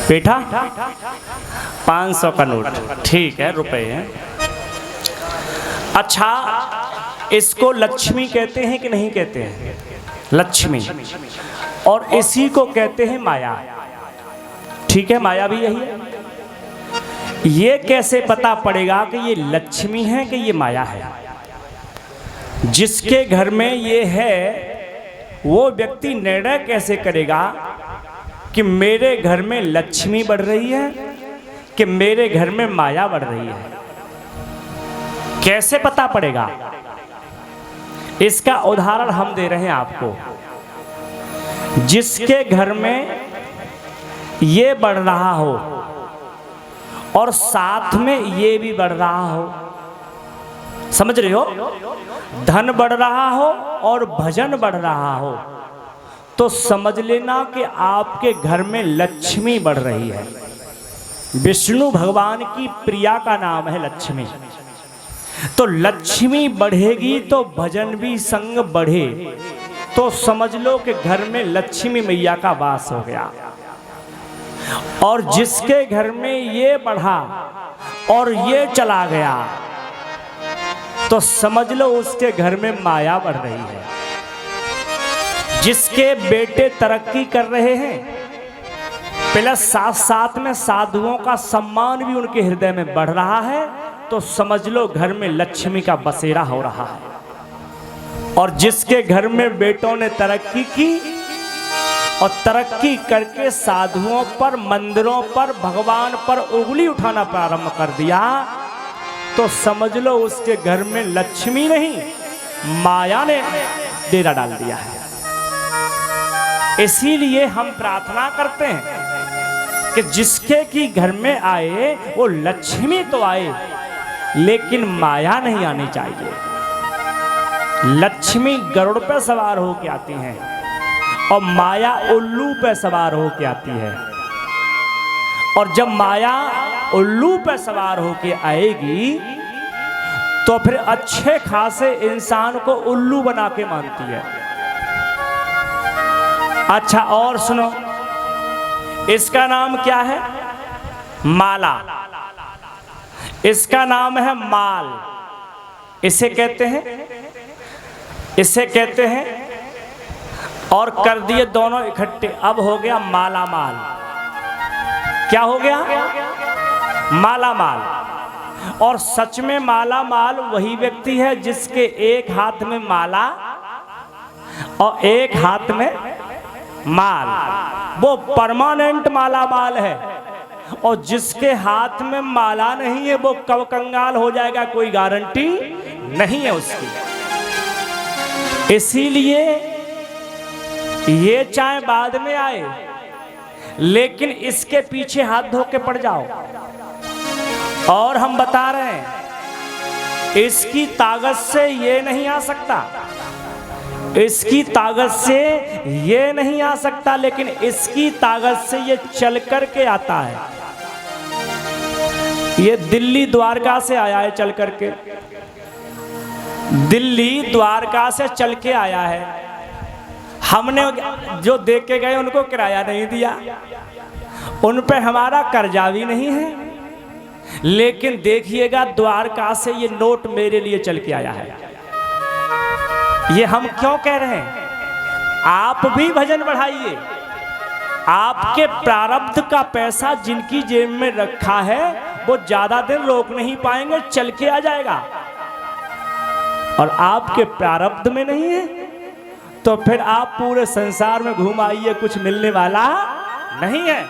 पेठा 500 का नोट, ठीक है, रुपए हैं। अच्छा, इसको लक्ष्मी कहते हैं कि नहीं कहते हैं? लक्ष्मी। और इसी को कहते हैं माया। ठीक है, माया भी यही है। ये कैसे पता पड़ेगा कि ये लक्ष्मी है कि ये माया है? जिसके घर में ये है वो व्यक्ति निर्णय कैसे करेगा कि मेरे घर में लक्ष्मी बढ़ रही है कि मेरे घर में माया बढ़ रही है? कैसे पता पड़ेगा? इसका उदाहरण हम दे रहे हैं आपको। जिसके घर में ये बढ़ रहा हो और साथ में ये भी बढ़ रहा हो, समझ रहे हो? धन बढ़ रहा हो और भजन बढ़ रहा हो, तो समझ लेना कि आपके घर में लक्ष्मी बढ़ रही है। विष्णु भगवान की प्रिया का नाम है लक्ष्मी। तो लक्ष्मी बढ़ेगी तो भजन भी संग बढ़े, तो समझ लो कि घर में लक्ष्मी मैया का वास हो गया। और जिसके घर में ये बढ़ा और ये चला गया, तो समझ लो उसके घर में माया बढ़ रही है। जिसके बेटे तरक्की कर रहे हैं, प्लस साथ साथ में साधुओं का सम्मान भी उनके हृदय में बढ़ रहा है, तो समझ लो घर में लक्ष्मी का बसेरा हो रहा है। और जिसके घर में बेटों ने तरक्की की और तरक्की करके साधुओं पर, मंदिरों पर, भगवान पर उंगली उठाना प्रारंभ कर दिया, तो समझ लो उसके घर में लक्ष्मी नहीं, माया ने डेरा डाल दिया है। इसीलिए हम प्रार्थना करते हैं कि जिसके की घर में आए वो लक्ष्मी तो आए, लेकिन माया नहीं आनी चाहिए। लक्ष्मी गरुड़ पे सवार होके आती हैं और माया उल्लू पे सवार होके आती है। और जब माया उल्लू पे सवार होके आएगी तो फिर अच्छे खासे इंसान को उल्लू बना के मानती है। अच्छा, और सुनो, इसका नाम क्या है? माला। इसका नाम है माल। इसे कहते हैं, इसे कहते हैं, और कर दिए दोनों इकट्ठे, अब हो गया माला माल। क्या हो गया? माला माल। और सच में माला माल वही व्यक्ति है जिसके एक हाथ में माला और एक हाथ में माल, वो परमानेंट माला माल है। और जिसके हाथ में माला नहीं है वो कब कंगाल हो जाएगा, कोई गारंटी नहीं है उसकी। इसीलिए ये चाहे बाद में आए, लेकिन इसके पीछे हाथ धो के पड़ जाओ। और हम बता रहे हैं, इसकी ताकत से ये नहीं आ सकता, इसकी ताकत से ये नहीं आ सकता, लेकिन इसकी ताकत से ये चल कर के आता है। ये दिल्ली द्वारका से आया है, चल करके दिल्ली द्वारका से चल के आया है। हमने जो देख के गए उनको किराया नहीं दिया, उन पे हमारा कर्जा भी नहीं है, लेकिन देखिएगा द्वारका से ये नोट मेरे लिए चल के आया है। ये हम क्यों कह रहे हैं? आप भी भजन बढ़ाइए। आपके प्रारब्ध का पैसा जिनकी जेब में रखा है वो ज्यादा दिन रोक नहीं पाएंगे, चल के आ जाएगा। और आपके प्रारब्ध में नहीं है तो फिर आप पूरे संसार में घूम आइए, कुछ मिलने वाला नहीं है।